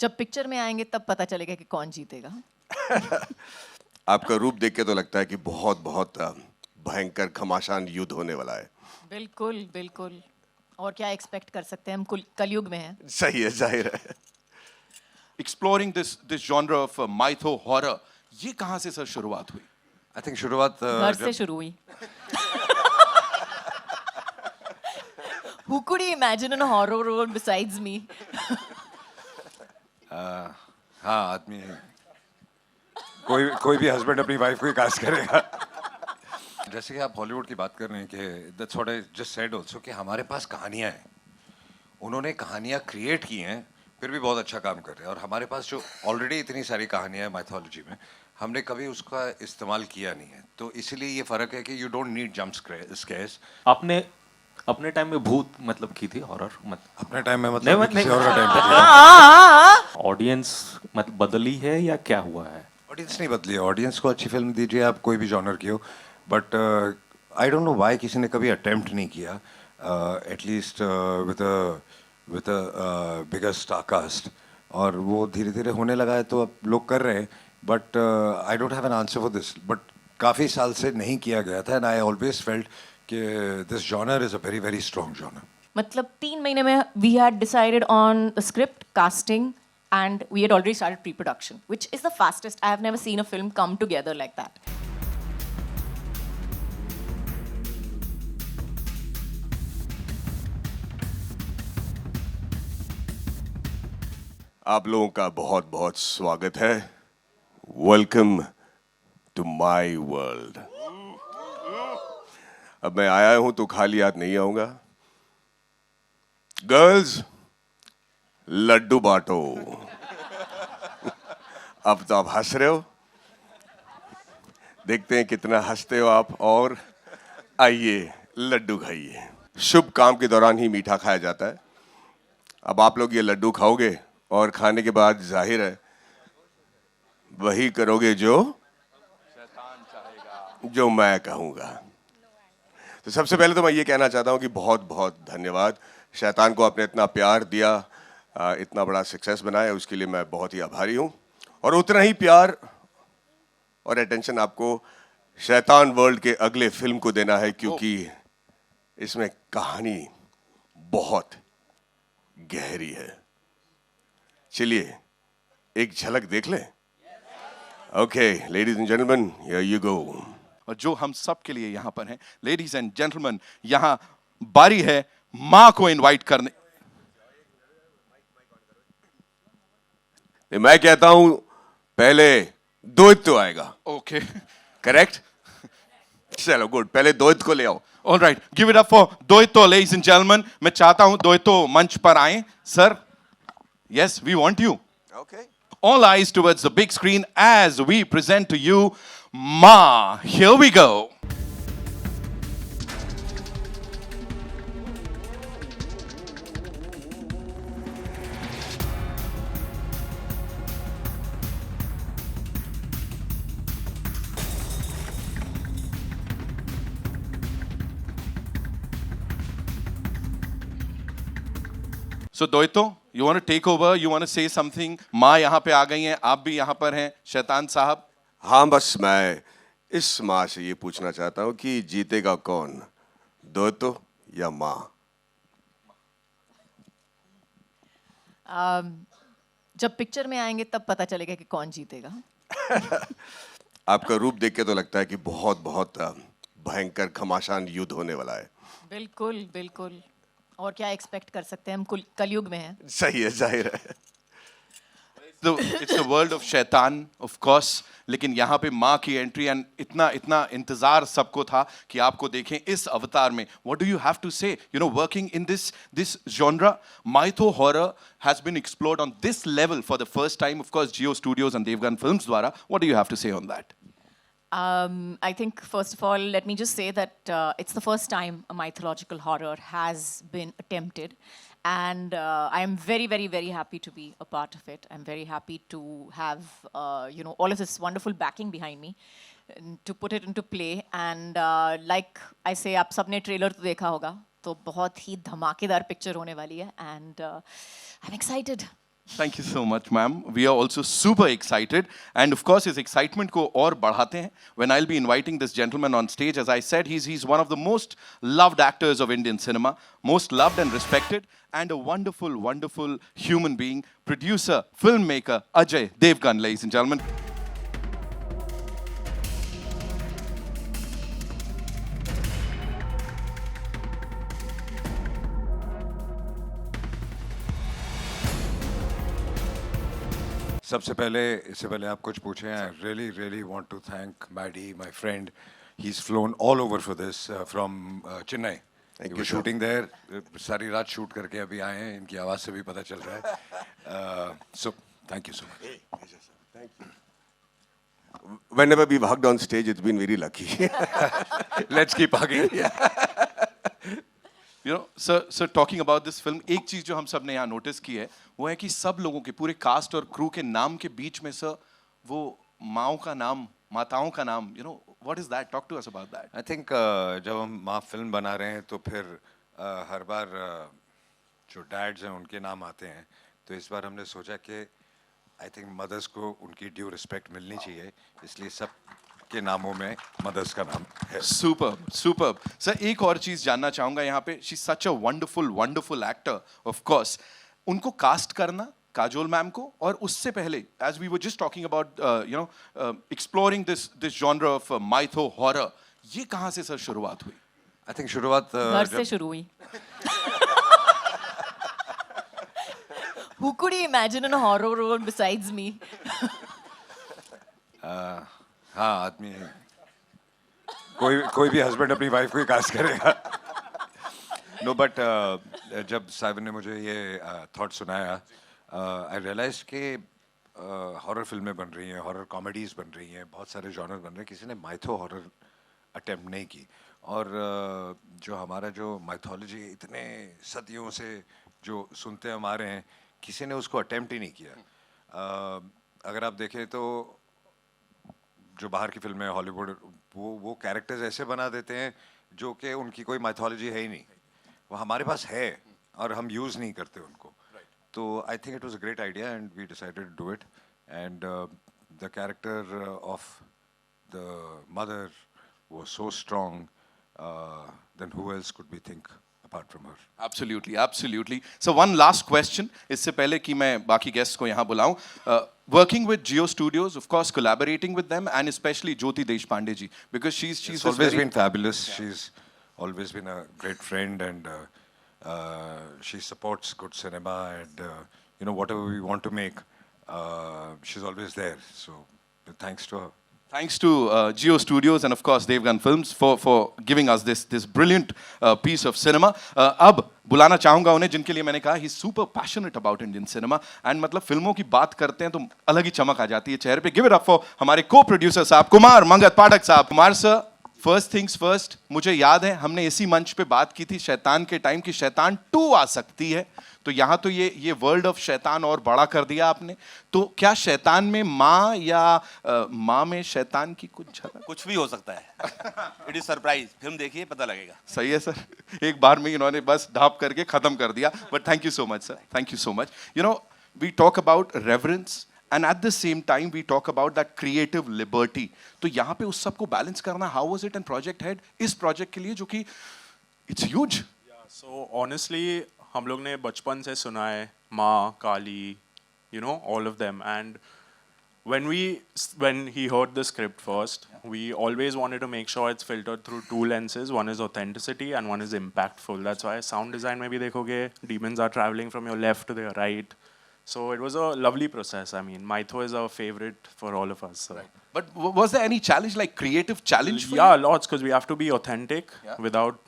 जब पिक्चर में आएंगे तब पता चलेगा कि कौन जीतेगा। आपका रूप देख के तो लगता है कि बहुत बहुत भयंकर घमासान युद्ध होने वाला है। बिल्कुल बिल्कुल। और क्या एक्सपेक्ट कर सकते हैं, हम कलयुग में हैं। सही है, जाहिर है। Exploring this genre of mytho horror, ये कहाँ से सर शुरुआत हुई? आई थिंक शुरुआत घर से शुरू हुई। Who could he imagine in a horror role besides me? हाँ, आदमी कोई भी हस्बैंड अपनी वाइफ को ही कास्ट करेगा। जैसे कि आप हॉलीवुड की बात कर रहे हैं कि that's what I just said also कि हमारे पास कहानियां हैं, उन्होंने कहानियां क्रिएट की हैं, फिर भी बहुत अच्छा काम कर रहे हैं। और हमारे पास जो ऑलरेडी इतनी सारी कहानियां हैं माइथोलॉजी में, हमने कभी उसका इस्तेमाल किया नहीं है, तो इसीलिए ये फर्क है कि you don't need jump scares. आपने अपने टाइम में भूत मतलब की थी हॉरर अपने टाइम में नहीं, मतलब किसी नहीं। और का टाइम ऑडियंस मतलब बदली है या क्या हुआ है? ऑडियंस नहीं बदली है। ऑडियंस को अच्छी फिल्म दीजिए, आप कोई भी जॉनर की हो, but I don't know why किसी ने कभी अटेम्प्ट नहीं किया at least with a bigger star cast, और वो धीरे धीरे होने लगा है तो अब लोग कर रहे हैं। But I don't have an answer for this, but काफ़ी साल से नहीं किया गया था, एंड आई ऑलवेज फेल्ट कि this genre is a very very strong genre. मतलब 3 महीने में we had decided on the script, casting, and we had already started pre-production, which is the fastest. I have never seen a film come together like that. आप लोगों का बहुत बहुत स्वागत है। Welcome to my world. अब मैं आया हूं तो खाली हाथ नहीं आऊंगा। गर्ल्स, लड्डू बांटो। अब तो आप हंस रहे हो, देखते हैं कितना हंसते हो आप। और आइए लड्डू खाइए। शुभ काम के दौरान ही मीठा खाया जाता है। अब आप लोग ये लड्डू खाओगे और खाने के बाद जाहिर है वही करोगे जो मैं कहूंगा। तो सबसे पहले तो मैं ये कहना चाहता हूं कि बहुत बहुत धन्यवाद। शैतान को आपने इतना प्यार दिया, इतना बड़ा सक्सेस बनाया, उसके लिए मैं बहुत ही आभारी हूं। और उतना ही प्यार और अटेंशन आपको शैतान वर्ल्ड के अगले फिल्म को देना है, क्योंकि इसमें कहानी बहुत गहरी है। चलिए एक झलक देख लें। Okay ladies and gentleman, here you go. और जो हम सब के लिए यहाँ पर हैं, लेडीज एंड जेंटलमैन, यहाँ बारी है माँ को इनवाइट करने। मैं कहता हूं पहले द्वैत आएगा। Okay, correct? चलो गुड, पहले द्वैत को ले आओ। All right, give it up for Dvaito ladies and gentleman. मैं चाहता हूं द्वैतो मंच पर आए। Sir, yes, we want you. Okay. All eyes towards the big screen as we present to you Ma. Here we go. So Doito, you want to take over? You want to say something? माँ यहाँ पे आ गई हैं, आप भी यहाँ पर हैं, शैतान साहब। हाँ, बस मैं इस माँ से ये पूछना चाहता हूँ कि जीतेगा कौन, द्वैतो या माँ? जब पिक्चर में आएंगे तब पता चलेगा कि कौन जीतेगा। आपका रूप देख के तो लगता है कि बहुत बहुत भयंकर घमासान युद्ध होने वाला है। बिल्कुल बिल्कुल। और क्या एक्सपेक्ट कर सकते हैं, हम कलयुग में हैं। सही है, जाहिर है। It's the world of शैतान, of course, लेकिन यहाँ पे माँ की एंट्री, एंड इतना इंतजार सबको था कि आपको देखें इस अवतार में। What do you have to say? You know, working in this genre, mytho horror has been explored on this level for the first time, of course, Jio Studios and Devgan Films द्वारा. What do you have to say on that? I think first of all, let me just say that it's the first time a mythological horror has been attempted. And I am very, very, very happy to be a part of it. I'm very happy to have, all of this wonderful backing behind me to put it into play. And like I say, आप सबने trailer तो देखा होगा, तो बहुत ही धमाकेदार picture होने वाली है. And I'm excited. Thank you so much, ma'am. We are also super excited. And of course, his excitement को और बढ़ाते हैं when I'll be inviting this gentleman on stage. As I said, he's one of the most loved actors of Indian cinema, most loved and respected, and a wonderful, wonderful human being, producer, filmmaker, Ajay Devgan, ladies and gentlemen. सबसे पहले इससे पहले आप कुछ पूछें I really really want to thank Maddy my friend he is flown all over for this from Chennai Thank you you, sir. Shooting there सारी रात shoot करके अभी आए हैं इनकी आवाज़ से भी पता चल रहा है so thank you so much Whenever we've hugged on stage, it's been very lucky. Let's keep hugging You know, sir, talking about this film, एक चीज जो हम सब ने यहाँ नोटिस की है वो है कि सब लोगों के पूरे कास्ट और क्रू के नाम के बीच में सर वो माओ का नाम, माताओं का नाम, you know, what is that? Talk to us about that. I think जब हम माँ फिल्म बना रहे हैं तो फिर हर बार जो डैड्स हैं उनके नाम आते हैं तो इस बार हमने सोचा कि आई थिंक मदर्स को उनकी ड्यू रिस्पेक्ट मिलनी चाहिए इसलिए सब के नामों में मदर्स का नाम है Superb, superb. सर एक और चीज जानना चाहूंगा यहाँ पे, she's such a wonderful, wonderful actor, of course. उनको कास्ट करना काजोल मैम को और उससे पहले, as we were just talking about, exploring this genre of mytho horror, ये कहाँ से सर शुरुआत हुई? आई थिंक शुरुआत घर से जब शुरू हुई. Who could you imagine in a horror role besides me? हाँ आदमी कोई भी हस्बैंड अपनी वाइफ को ही कास्ट करेगा नो बट जब साहिब ने मुझे ये थॉट सुनाया आई रियलाइज कि हॉरर फिल्में बन रही हैं हॉरर कॉमेडीज बन रही हैं बहुत सारे जॉनर बन रहे हैं किसी ने माइथो हॉरर अटेम्प्ट नहीं की और जो हमारा जो माइथोलॉजी इतने सदियों से जो सुनते हम आ रहे हैं किसी ने उसको अटेम्प्ट ही नहीं किया अगर आप देखें तो जो बाहर की फिल्में हॉलीवुड वो कैरेक्टर्स ऐसे बना देते हैं जो कि उनकी कोई माइथोलॉजी है ही नहीं वो हमारे पास है और हम यूज़ नहीं करते उनको तो I think it was a great idea and we decided to do it and the character of the mother was so strong, then who else could we think apart from her? Absolutely, absolutely. So one last question. इससे पहले कि मैं बाकी guests को यहाँ बुलाऊं, working with Jio Studios, of course, collaborating with them, and especially Jyoti Deshpande ji, because she's She's this always very- been fabulous. She's always been a great friend, and she supports good cinema, and you know whatever we want to make, she's always there. So thanks to her. Thanks to Jio Studios and of course Devgan Films for giving us this brilliant piece of cinema. अब बुलाना चाहूँगा उन्हें जिनके लिए मैंने कहा he's super passionate about Indian cinema and मतलब फिल्मों की बात करते हैं तो अलग ही चमक आ जाती है चेहरे पे. Give it up for हमारे co-producer साहब कुमार मंगत पाठक साहब. Kumar sir, first things first, मुझे याद है हमने इसी मंच पे बात की थी शैतान के टाइम की शैतान 2 आ सकती है, तो यहाँ तो ये वर्ल्ड ऑफ शैतान और बड़ा कर दिया आपने. तो क्या शैतान में माँ या माँ में शैतान की कुछ झलक? कुछ भी हो सकता है. It is surprise. फिल्म देखिए पता लगेगा. सही है सर, एक बार में इन्होंने बस ढाप करके खत्म कर दिया. But thank you so much sir, thank you so much. You know we talk about reverence and at the same time we talk about that creative liberty. तो यहाँ पे उस सब को बैलेंस करना, how was it and project head इस project के लिए जो कि it's huge. So honestly, हम लोग ने बचपन से सुना है माँ, काली, you know, all of them. And when he heard the script first, we always wanted to make sure it's filtered through 2 lenses. One is authenticity and one is impactful. That's why sound design में भी देखोगे, demons are traveling from your left to your right. So it was a lovely process. I mean, Mytho is our favorite for all of us. So. But was there any challenge, like creative challenge for Yeah, you? lots, because we have to be authentic without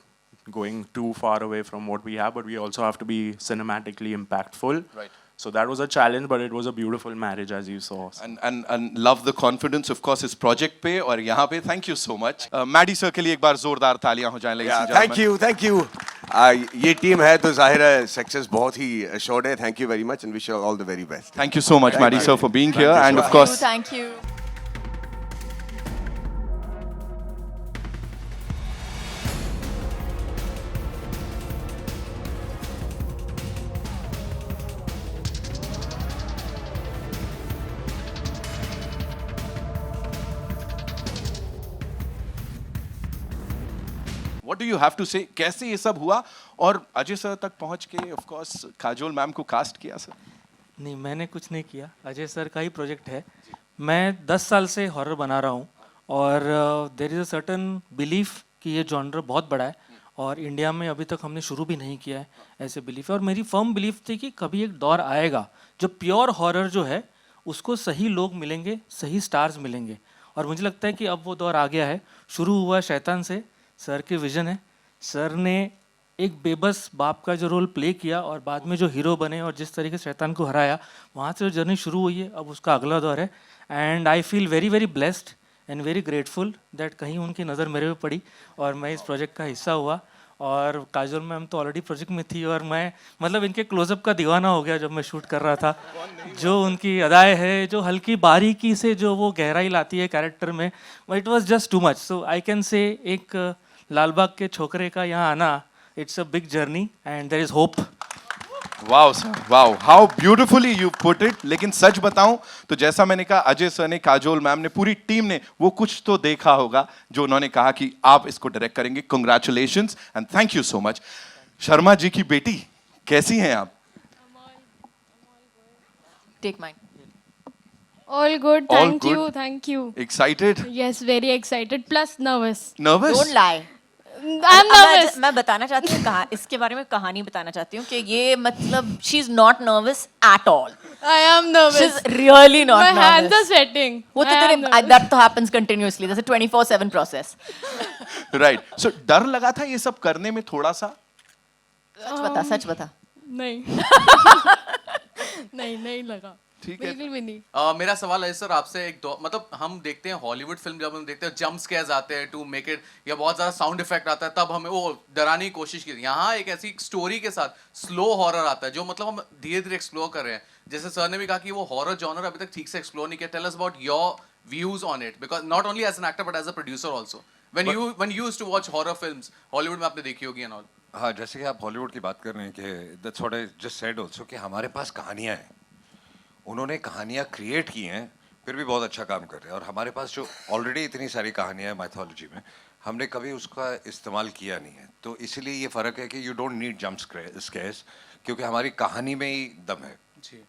going too far away from what we have, but we also have to be cinematically impactful. Right. So that was a challenge, but it was a beautiful marriage, as you saw. And love the confidence, of course, इस project पे और यहाँ पे. Thank you so much. Maddie sir के लिए एक बार जोरदार तालियां हो जाएं, ladies and gentlemen. Thank you. ये टीम है तो जाहिर है सक्सेस बहुत ही assured है. Thank you very much and wish you all the very best. Thank you so much, Maddie sir, for being here, and of Thank course. you, thank you. What do you have to say, कैसे ये सब हुआ और Ajay sir तक पहुंच के of course Kajol ma'am को cast किया सर? नहीं, मैंने कुछ नहीं किया, अजय सर का ही प्रोजेक्ट है। मैं 10 साल से हॉरर बना रहा हूँ और there is a certain belief कि ये जॉनर बहुत बड़ा है और इंडिया में अभी तक हमने शुरू भी नहीं किया है, ऐसे बिलीफ है। और मेरी फर्म बिलीफ थी कि कभी एक दौर आएगा जो प्योर हॉरर जो है उसको सही लोग मिलेंगे, सही स्टार्स मिलेंगे, और मुझे लगता है कि अब वो दौर आ गया है। शुरू हुआ शैतान से, सर के विजन है, सर ने एक बेबस बाप का जो रोल प्ले किया और बाद में जो हीरो बने और जिस तरीके से शैतान को हराया, वहाँ से जो जर्नी शुरू हुई है, अब उसका अगला दौर है। And I feel very very blessed and very grateful that कहीं उनकी नज़र मेरे पे पड़ी और मैं इस प्रोजेक्ट का हिस्सा हुआ। और काजोल मैम तो ऑलरेडी प्रोजेक्ट में थी और मैं मतलब इनके क्लोजअप का दीवाना हो गया जब मैं शूट कर रहा था। जो उनकी अदाएँ है, जो हल्की बारीकी से जो वो गहराई लाती है कैरेक्टर में, it was just too much. So I can say एक लालबाग के छोकरे का यहाँ आना, it's a big journey and there is hope. Wow sir, wow, how beautifully you put it. लेकिन सच बताऊं तो जैसा मैंने कहा, अजय सर ने, काजोल मैम ने, पूरी टीम ने वो कुछ तो देखा होगा जो उन्होंने कहा कि आप इसको डायरेक्ट करेंगे। Congratulations and thank you so much. Sharma ji की बेटी, कैसी हैं आप? Take mine. All good. All Thank good? you. Thank you. Excited? Yes, very excited. Plus nervous. Nervous? Don't lie. I'm nervous. मैं बताना चाहती हूँ इसके बारे में कहानी बताना चाहती हूँ कि ये मतलब she is not nervous at all. I am nervous. She's really not My nervous. hands are sweating. वो तो I तेरे am nervous. that तो happens continuously. That's a 24/7 process. Right. सो डर लगा था ये सब करने में थोड़ा सा? सच बता. नहीं नहीं लगा। ठीक है। बिल्कुल भी नहीं। मेरा सवाल है सर आपसे, मतलब हम देखते हैं हॉलीवुड फिल्म, जब हम देखते हैं जंप स्केयर्स आते हैं टू मेक इट, या बहुत ज़्यादा साउंड इफेक्ट आता है, तब हमें वो डराने की कोशिश की। यहाँ एक ऐसी स्टोरी के साथ स्लो हॉरर आता है जो मतलब हम धीरे धीरे एक्सप्लोर कर रहे हैं। जैसे सर ने भी कहा कि वो हॉरर जॉनर अभी तक ठीक से एक्सप्लोर नहीं किया। Tell us about your views on it, because not only as an actor but as a producer also. when you used to watch horror films, Hollywood में आपने देखी होगी एंड ऑल। हाँ, जैसे कि आप हॉलीवुड की बात कर रहे हैं कि that's what I just said also कि हमारे पास कहानियाँ हैं, उन्होंने कहानियाँ क्रिएट की हैं, फिर भी बहुत अच्छा काम कर रहे हैं। और हमारे पास जो ऑलरेडी इतनी सारी कहानियाँ हैं माइथोलॉजी में, हमने कभी उसका इस्तेमाल किया नहीं है। तो इसीलिए ये फ़र्क है कि you don't need jump scares, क्योंकि हमारी कहानी में ही दम है। जी।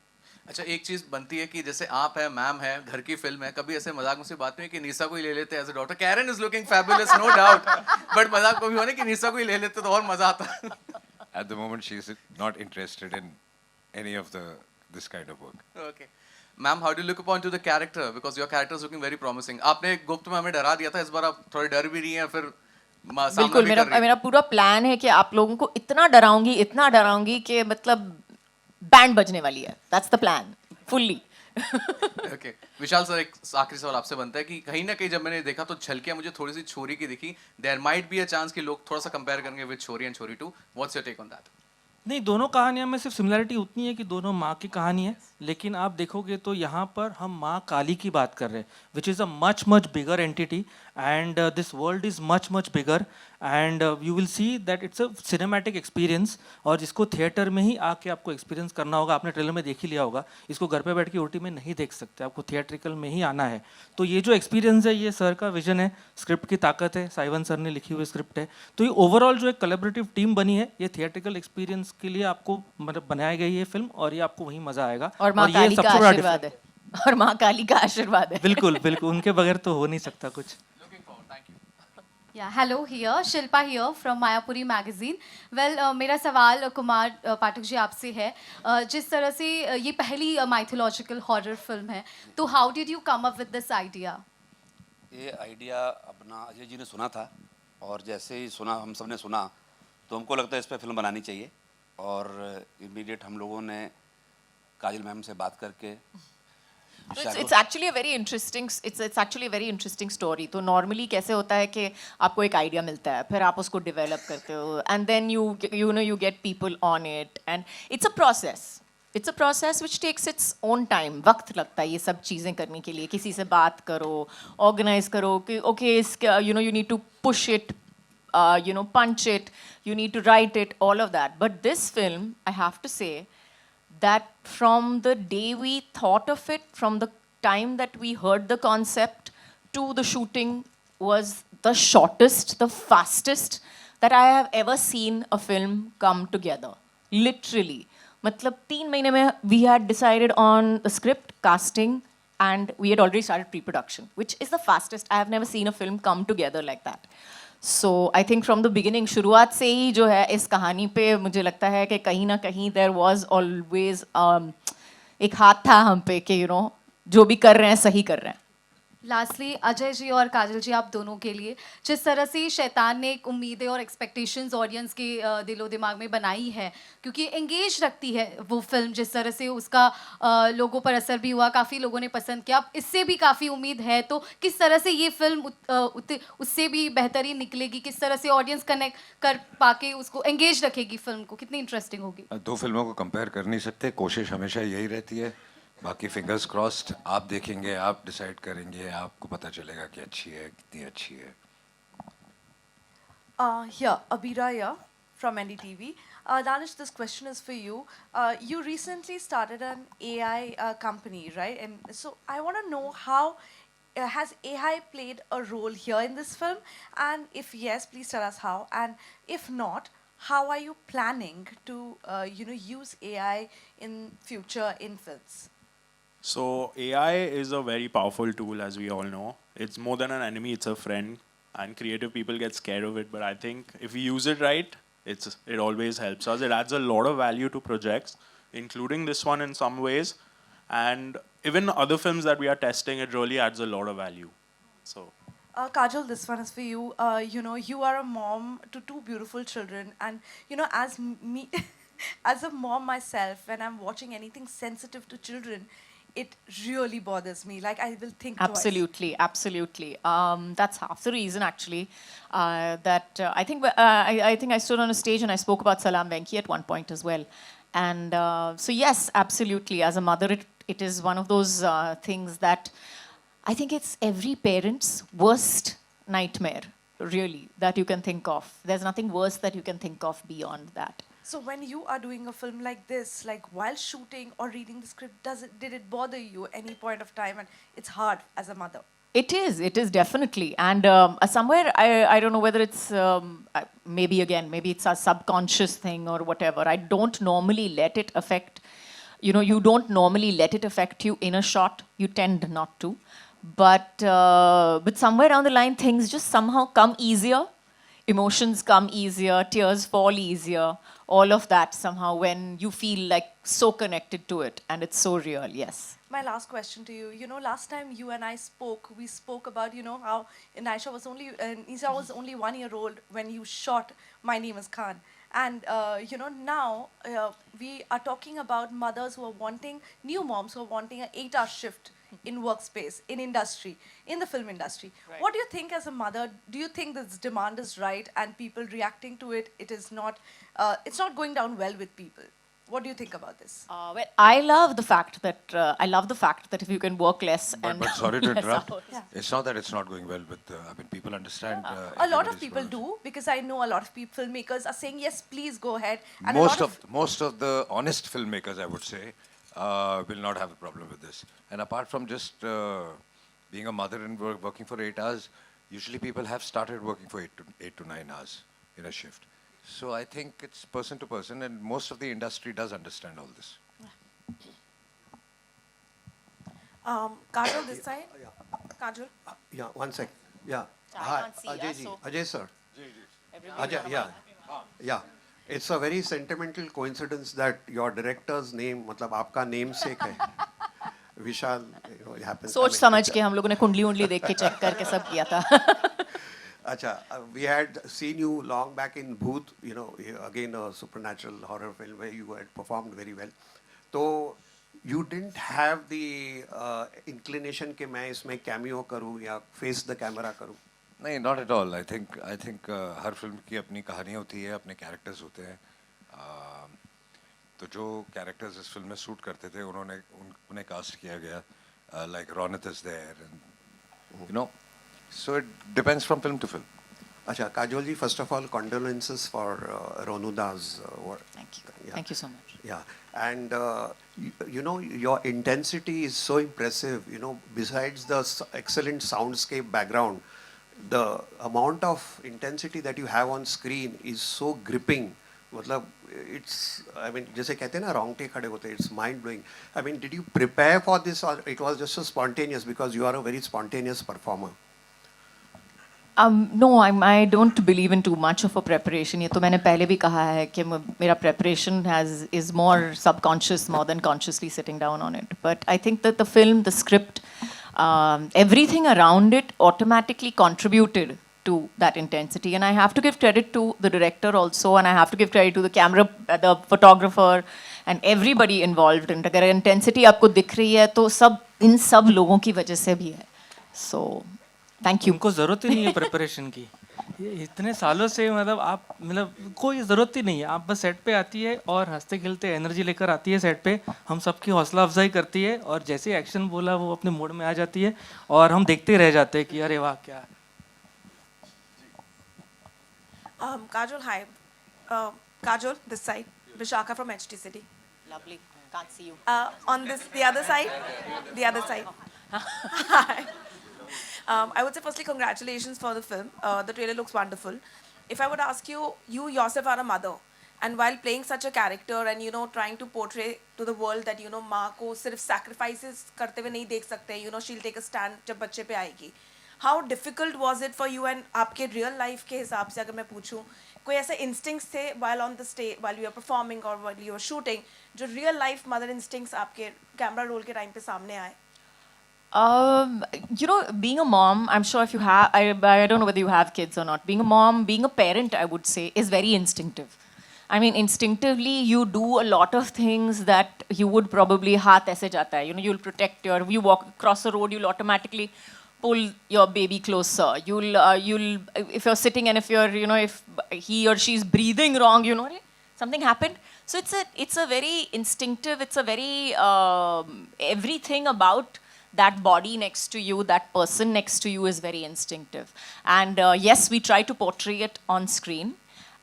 अच्छा, एक चीज़ बनती है कि जैसे आप है, मैम है, घर की फिल्म है, कभी ऐसे मजाक में से बात नहीं है कि निशा को ही ले लेते as a daughter? Karen is looking fabulous, no doubt, but मजाक को भी होने कि निशा को ही ले लेते तो और मजा आता। At the moment, she is not interested in any of this kind of work. Okay. Ma'am, how do you look upon to the character? Because your character is looking very promising. आपने गुप्त में हमें डरा दिया था, इस बार आप थोड़े डर भी रही हैं, फिर सामना बिल्कुल, भी कर रही हैं। मेरा पूरा प्लान है कि आप लोगों को इतना डराऊंगी कि मतलब बैंड बजने वाली है. That's the plan, fully. Okay. Vishal sir, एक आखिरी सवाल आपसे बनता है कि कहीं ना कहीं जब मैंने देखा तो झलकियां मुझे थोड़ी सी छोरी की दिखी. There might be a chance कि लोग थोड़ा सा कंपेयर करेंगे विद छोरी एंड छोरी 2. What's your take on that? नहीं, दोनों कहानियों में सिर्फ सिमिलरिटी उतनी है कि दोनों माँ की कहानी है, लेकिन आप देखोगे तो यहाँ पर हम माँ काली की बात कर रहे हैं, which is a much bigger entity, and this world is much bigger, and you will see that it's a cinematic experience, और जिसको थिएटर में ही आके आपको एक्सपीरियंस करना होगा. आपने ट्रेलर में देख ही लिया होगा, इसको घर पे बैठ के ओटी में नहीं देख सकते, आपको थिएट्रिकल में ही आना है. तो ये जो एक्सपीरियंस है, ये सर का विजन है, स्क्रिप्ट की ताकत है, साइवन सर ने लिखी हुई स्क्रिप्ट है. तो ये ओवरऑल जो एक कोलैबोरेटिव टीम बनी है, ये थिएट्रिकल एक्सपीरियंस के लिए आपको मतलब बनाई गई है फिल्म, और ये आपको वही मजा आएगा. और माँ काली का आशीर्वाद है. और माँ काली का आशीर्वाद है. बिल्कुल, उनके बगैर तो हो नहीं सकता कुछ. Yeah, hello here, Shilpa here from Mayapuri magazine. Well, मेरा सवाल कुमार पाठक जी आपसे है. जिस तरह से ये पहली mythological horror film है, तो how did you come up with this idea? ये आइडिया अपना अजय जी ने सुना था, और जैसे ही सुना, हम सब ने सुना, तो हमको लगता है इस पर फिल्म बनानी चाहिए. और इमीडिएट हम लोगों ने काजल मैम से बात करके It's actually a very interesting story. तो normally कैसे होता है कि आपको एक आइडिया मिलता है, फिर आप उसको डेवलप करते हो, and then you get people on it, and it's a process which takes its own time. वक्त लगता है ये सब चीज़ें करने के लिए. किसी से बात करो, organize करो कि okay, you need to push it, punch it, you need to write it, all of that. But this film, I have to say, that from the day we thought of it, from the time that we heard the concept to the shooting, was the shortest, the fastest that I have ever seen a film come together. Literally. मतलब 3 महीने में we had decided on the script, casting, and we had already started pre-production, which is the fastest. I have never seen a film come together like that. So I think from the beginning, शुरुआत से ही जो है इस कहानी पे मुझे लगता है कि कहीं ना कहीं there was always एक हाथ था हम पे कि जो भी कर रहे हैं सही कर रहे हैं. लास्टली अजय जी और काजल जी, आप दोनों के लिए जिस तरह से शैतान ने एक उम्मीदें और एक्सपेक्टेशंस ऑडियंस के दिलो दिमाग में बनाई है, क्योंकि एंगेज रखती है वो फिल्म, जिस तरह से उसका लोगों पर असर भी हुआ, काफ़ी लोगों ने पसंद किया, अब इससे भी काफ़ी उम्मीद है, तो किस तरह से ये फिल्म उससे भी बेहतरीन निकलेगी, किस तरह से ऑडियंस कनेक्ट कर पाके उसको एंगेज रखेगी फिल्म को, कितनी इंटरेस्टिंग होगी? दो फिल्मों को कंपेयर कर नहीं सकते, कोशिश हमेशा यही रहती है. बाकी फिंगर्स क्रॉस्ड, आप देखेंगे, आप डिसाइड करेंगे, आपको पता चलेगा कि अच्छी है, कितनी अच्छी है. Here, Abira here from NDTV. Danish, this question is for you. You recently started an AI company, right? And so I want to know how has AI played a role here in this film? And if yes, please tell us how. And if not, how are you planning to, use AI in future in films? So AI is a very powerful tool, as we all know. It's more than an enemy, it's a friend. And creative people get scared of it. But I think if we use it right, it always helps us. It adds a lot of value to projects, including this one in some ways. And even other films that we are testing, it really adds a lot of value. So. Kajal, this one is for you. You are a mom to 2 beautiful children. And, as me, as a mom myself, when I'm watching anything sensitive to children, it really bothers me. Like, I will think twice. Absolutely. That's half the reason, actually, that I think I stood on a stage and I spoke about Salam Venki at one point as well. And so, yes, absolutely. As a mother, it is one of those things that I think it's every parent's worst nightmare, really, that you can think of. There's nothing worse that you can think of beyond that. So when you are doing a film like this, like while shooting or reading the script, did it bother you any point of time? And it's hard as a mother. It is definitely. And somewhere, I don't know whether it's, maybe it's a subconscious thing or whatever. I don't normally let it affect, you don't normally let it affect you in a shot. You tend not to. But somewhere down the line, things just somehow come easier. Emotions come easier, tears fall easier, all of that somehow when you feel like so connected to it and it's so real, yes. My last question to you, last time you and I spoke, we spoke about, how Nisha was only 1 year old when you shot My Name is Khan. And, now we are talking about mothers who are wanting, new moms who are wanting an 8-hour shift in workspace, in industry, in the film industry. Right. What do you think as a mother? Do you think this demand is right and people reacting to it, it's not going down well with people? What do you think about this? Well, I love the fact that if you can work less and but sorry to interrupt. Yeah. It's not that it's not going well with. People understand. A lot of people do, because I know a lot of filmmakers are saying yes, please go ahead. And most of the honest filmmakers, I would say, will not have a problem with this. And apart from just being a mother and working for 8 hours, usually people have started working for 8 to 9 hours in a shift. So I think it's person to person, and most of the industry does understand all this. Kajal, this side. Kajal. Yeah, 1 sec. Yeah. I can't see, Ajay ji. so- Ajay sir. Everybody Ajay, yeah. Yeah. It's a very sentimental coincidence that your director's name, मतलब आपका namesake है. Vishal, it happens. सोच समझ के हम लोगों ने कुंडली उंडली देख के चेक करके सब किया था. Acha, we had seen you long back in Bhoot, again a supernatural horror film where you had performed very well. So you didn't have the inclination कि मैं इसमें cameo करूँ या face the camera करूँ. नहीं, not at all. I think her film की अपनी कहानी होती है, अपने कैरेक्टर्स होते हैं. तो जो कैरेक्टर्स इस फिल्म में शूट करते थे, उन्हें कास्ट किया गया. Like Ronit is there, and so it depends from film to film. Acha, Kajol ji, first of all, condolences for Ronuda's work. Thank you. Yeah. Thank you so much. Yeah, and your intensity is so impressive. Besides the excellent soundscape background, the amount of intensity that you have on screen is so gripping. मतलब it's, I mean, जैसे कहते हैं ना रोंगटे खड़े होते हैं, it's mind blowing. I mean, did you prepare for this or it was just so spontaneous because you are a very spontaneous performer? No, I don't believe in too much of a preparation. ये तो मैंने पहले भी कहा है कि मेरा preparation is more subconscious more than consciously sitting down on it. But I think that the film, the script, everything around it automatically contributed to that intensity. And I have to give credit to the director also, and I have to give credit to the camera, the photographer, and everybody involved. And अगर intensity आपको दिख रही है तो सब इन सब लोगों की वजह से भी है. So thank you. उनको ज़रूरत ही नहीं है प्रिपरेशन की. ये इतने सालों से मतलब आप मतलब कोई ज़रूरत ही नहीं है. आप बस सेट पे आती है और हंसते खेलते एनर्जी लेकर आती है सेट पे. हम सबकी हौसला अफजाई करती है और जैसे एक्शन बोला वो अपने मूड में आ जाती है और हम देखते रह जाते हैं कि अरे वाह क्या. Kajol, hi. Kajol, this side. Vishaka from HT City. Lovely. Can't see you. On this, the other side. The other side. Hi. I would say firstly congratulations for the film. The trailer looks wonderful. If I would ask you, you yourself are a mother, and while playing such a character and trying to portray to the world that माँ को सिर्फ sacrifices करते हुए नहीं देख सकते, she'll take a stand जब बच्चे पे आएगी. How difficult was it for you? And आपके real life के हिसाब से अगर मैं पूछूं, कोई ऐसे instincts थे while on the stage, while you were performing or while you were shooting, जो real life mother instincts आपके camera roll के time पे सामने आए? Being a mom, I'm sure if you have, I don't know whether you have kids or not. Being a mom, being a parent, I would say, is very instinctive. I mean, instinctively, you do a lot of things that you would probably hath aise jata hai. You'll protect you walk across the road, you'll automatically pull your baby closer. You'll, if you're sitting and if you're, if he or she's breathing wrong, something happened. So it's a very instinctive, it's a very, everything about that body next to you, that person next to you is very instinctive. And yes, we try to portray it on screen.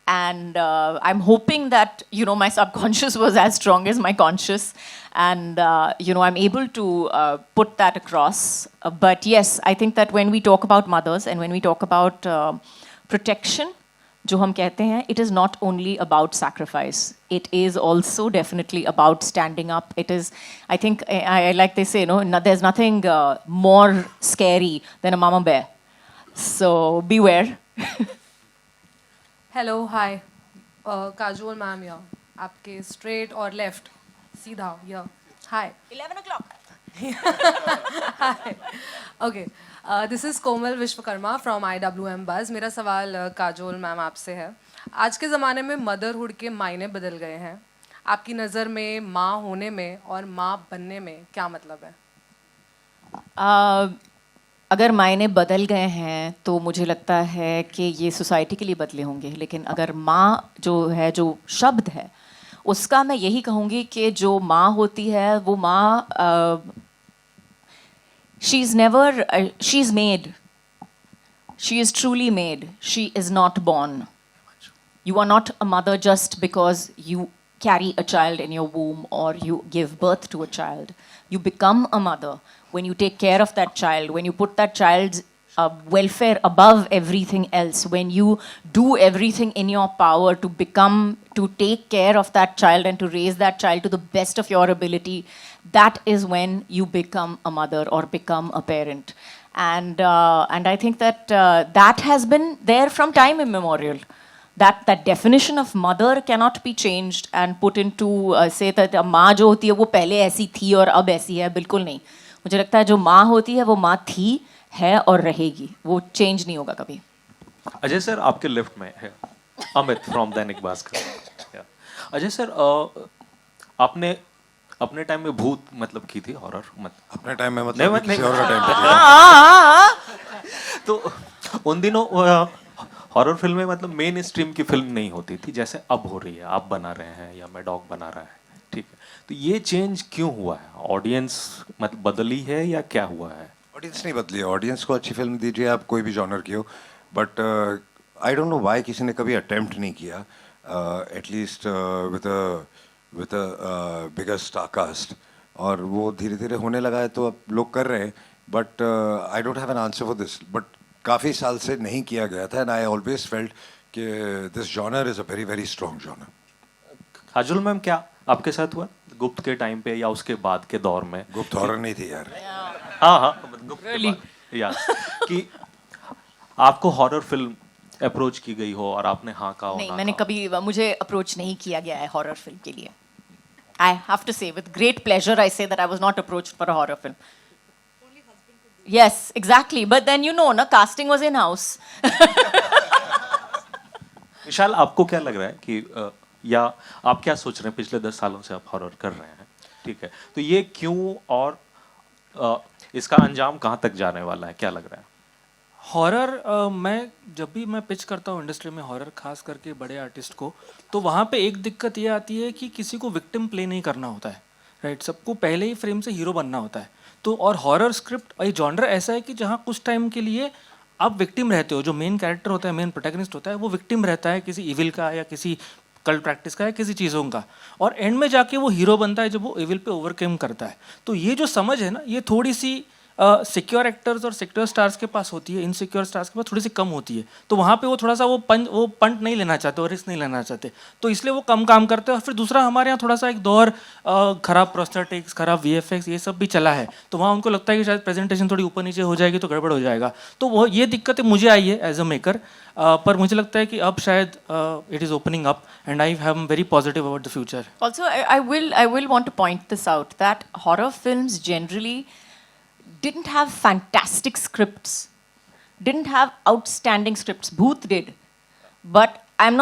And I'm hoping that, my subconscious was as strong as my conscious. And, I'm able to put that across. But yes, I think that when we talk about mothers and when we talk about protection, जो हम कहते हैं, it is not only about sacrifice. It is also definitely about standing up. It is, I think, I like they say, there's nothing more scary than a mama bear. So beware. Hello, hi. Kajol ma'am here. आपके straight और left, सीधा here. Hi. 11 o'clock. Hi. Okay. This is Komal Vishwakarma from IWM Buzz. मेरा सवाल Kajol ma'am आपसे है. आज के ज़माने में मदरहुड के मायने बदल गए हैं. आपकी नज़र में माँ होने में और माँ बनने में क्या मतलब है? अगर मायने बदल गए हैं तो मुझे लगता है कि ये सोसाइटी के लिए बदले होंगे. लेकिन अगर माँ जो है, जो शब्द है, उसका मैं यही कहूँगी कि जो माँ होती है वो माँ she's never, she's made. She is truly made. She is not born. You are not a mother just because you carry a child in your womb or you give birth to a child. You become a mother when you take care of that child, when you put that child's welfare above everything else, when you do everything in your power to take care of that child and to raise that child to the best of your ability. That is when you become a mother or become a parent. And I think that that has been there from time immemorial. That definition of mother cannot be changed and put into say that माँ जो होती है वो पहले ऐसी थी और अब ऐसी है, बिल्कुल नहीं. मुझे लगता है जो माँ होती है वो माँ थी, है और रहेगी. वो चेंज नहीं होगा कभी. अजय सर आपके लेफ्ट में है अमित फ्रॉम दैनिक भास्कर. अजय सर आपने अपने टाइम में भूत मतलब की थी हॉरर अपने टाइम में मतलब किसी और का टाइम तो उन दिनों हॉरर फिल्में मतलब मेन स्ट्रीम की फिल्म नहीं होती थी जैसे अब हो रही है. आप बना रहे हैं या मैं डॉग बना रहा है, ठीक है. तो ये चेंज क्यों हुआ है? ऑडियंस मतलब बदली है या क्या हुआ है? ऑडियंस नहीं बदली है. ऑडियंस को अच्छी फिल्म दीजिए, आप कोई भी जॉनर की हो. But I don't know why किसी ने कभी अटेम्प्ट नहीं किया at least with a bigger star cast. और वो धीरे धीरे होने लगा है तो अब लोग कर रहे हैं. But I don't have an answer for this. But काफ़ी साल से नहीं किया गया था, एंड आई ऑलवेज फेल्ट कि this genre is a very very strong genre. Kajol ma'am, क्या आपके साथ हुआ गुप्त के टाइम पे या उसके बाद के दौर में? गुप्त हॉरर नहीं थी यार. हाँ हाँ, गुप्त के बाद, या कि आपको हॉरर फिल्म अप्रोच की गई हो और आपने हाँ कहा हो नहीं, ना मैंने कहा कभी मुझे अप्रोच नहीं किया गया है हॉरर फिल्म के लिए. आई हैव टू से with great pleasure I say that I was not approached for a horror film. Yes, exactly. But then you know, na casting was in house. विशाल, आपको क्या लग रहा है कि या आप क्या सोच रहे हैं? पिछले 10 सालों से आप हॉरर कर रहे हैं, ठीक है, तो ये क्यों और इसका अंजाम कहाँ तक जाने वाला है, क्या लग रहा है? हॉरर मैं जब भी मैं पिच करता हूँ इंडस्ट्री में हॉरर, खास करके बड़े आर्टिस्ट को, तो वहाँ पे एक दिक्कत ये आती है कि किसी को विक्टिम प्ले नहीं करना होता है, राइट? सबको पहले ही फ्रेम से हीरो बनना होता है. तो और हॉरर स्क्रिप्ट ये जॉनर ऐसा है कि जहाँ कुछ टाइम के लिए आप विक्टिम रहते हो, जो मेन कैरेक्टर होता है, मेन प्रोटैगनिस्ट होता है, वो विक्टिम रहता है किसी इविल का या किसी कल्ट प्रैक्टिस का या किसी चीज़ों का, और एंड में जाके वो हीरो बनता है जब वो इविल पे ओवरकम करता है. तो ये जो समझ है ना, ये थोड़ी सी सिक्योर एक्टर्स और सिक्योर स्टार्स के पास होती है, इनसिक्योर स्टार्स के पास थोड़ी सी कम होती है. तो वहाँ पे वो थोड़ा सा वो पंट नहीं लेना चाहते और रिस्क नहीं लेना चाहते, तो इसलिए वो कम काम करते हैं. और फिर दूसरा, हमारे यहाँ थोड़ा सा एक दौर खराब प्रोस्थेटिक्स, खराब VFX, ये सब भी चला है, तो वहाँ उनको लगता है कि शायद प्रेजेंटेशन थोड़ी ऊपर नीचे हो जाएगी तो गड़बड़ हो जाएगा. तो वो ये दिक्कतें मुझे आई है एज अ मेकर, पर मुझे लगता है कि अब शायद it is opening up and I am very positive about the future. Also, I will want to point this out that horror films generally didn't have fantastic scripts, didn't have outstanding scripts. Bhoot did, but I'm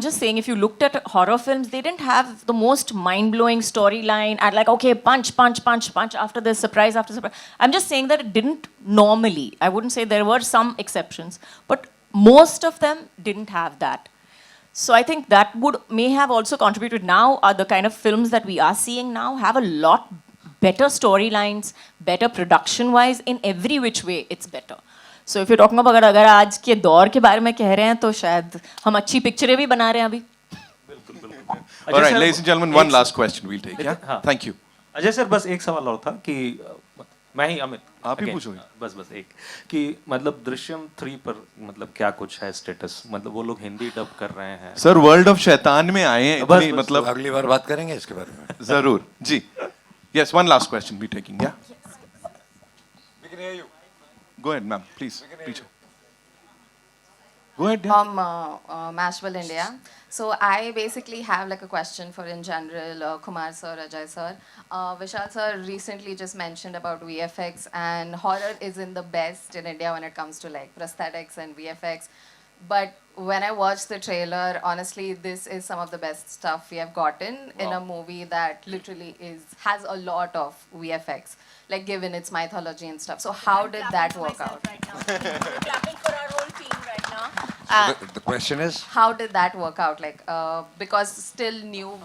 just saying, if you looked at horror films, they didn't have the most mind-blowing storyline and like, okay, punch after this, surprise after surprise. I'm just saying that it didn't normally. I wouldn't say, there were some exceptions, but most of them didn't have that. So I think that may have also contributed. Now the kind of films that we are seeing now have a lot better storylines, better production-wise, in every which way it's better. So if you're talking about, अगर आज के दौर के बारे में कह रहे हैं, तो शायद हम अच्छी पिक्चरें भी बना रहे हैं अभी. All right, ladies and gentlemen, one last question we'll take. Yeah, thank you. Ajay sir, बस एक सवाल और था कि मैं ही अमित, आप ही again, पूछोगे. बस एक कि मतलब दृश्यम 3 पर मतलब क्या कुछ है स्टेटस? मतलब वो लोग हिंदी डब कर रहे हैं. सर, वर्ल्ड ऑफ शैतान में आए हैं, इतनी मतलब अगली बार बात करेंगे इसके बारे में. जरूर जी. Yes, one last question we're taking. Yeah. We can hear you. Go ahead, ma'am. Please. Go ahead. Yeah. From Mashable India. So I basically have like a question for in general Kumar sir, Ajay sir. Vishal sir recently just mentioned about VFX, and horror isn't the best in India when it comes to like prosthetics and VFX. But when I watched the trailer, honestly, this is some of the best stuff we have gotten in a movie that literally has a lot of VFX, like given its mythology and stuff. So how did that work out? Clapping for our whole team right now. So the question is, How did that work out? Like, because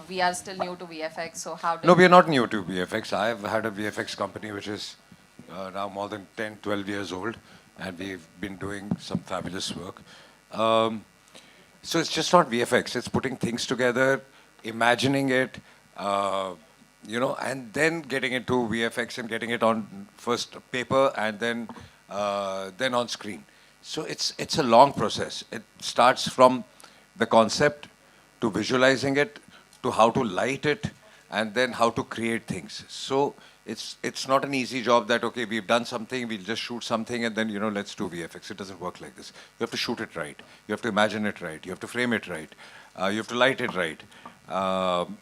we are still new to VFX. So how did? no, we are not new to VFX. I've had a VFX company which is now more than 10, 12 years old, and we've been doing some fabulous work. So it's just not VFX. It's putting things together, imagining it, and then getting into VFX and getting it on first paper and then on screen. So it's a long process. It starts from the concept to visualizing it, to how to light it, and then how to create things. So it's not an easy job that, okay, we've done something, we'll just shoot something and then, let's do VFX. It doesn't work like this. You have to shoot it right. You have to imagine it right. You have to frame it right. You have to light it right.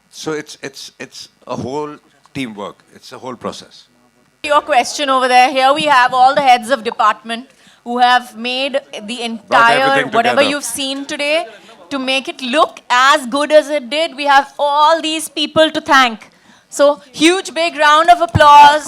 So it's a whole teamwork. It's a whole process. Your question over there. Here we have all the heads of department who have made the entire, everything whatever together. you've seen today, to make it look as good as it did. We have all these people to thank. So huge big round of applause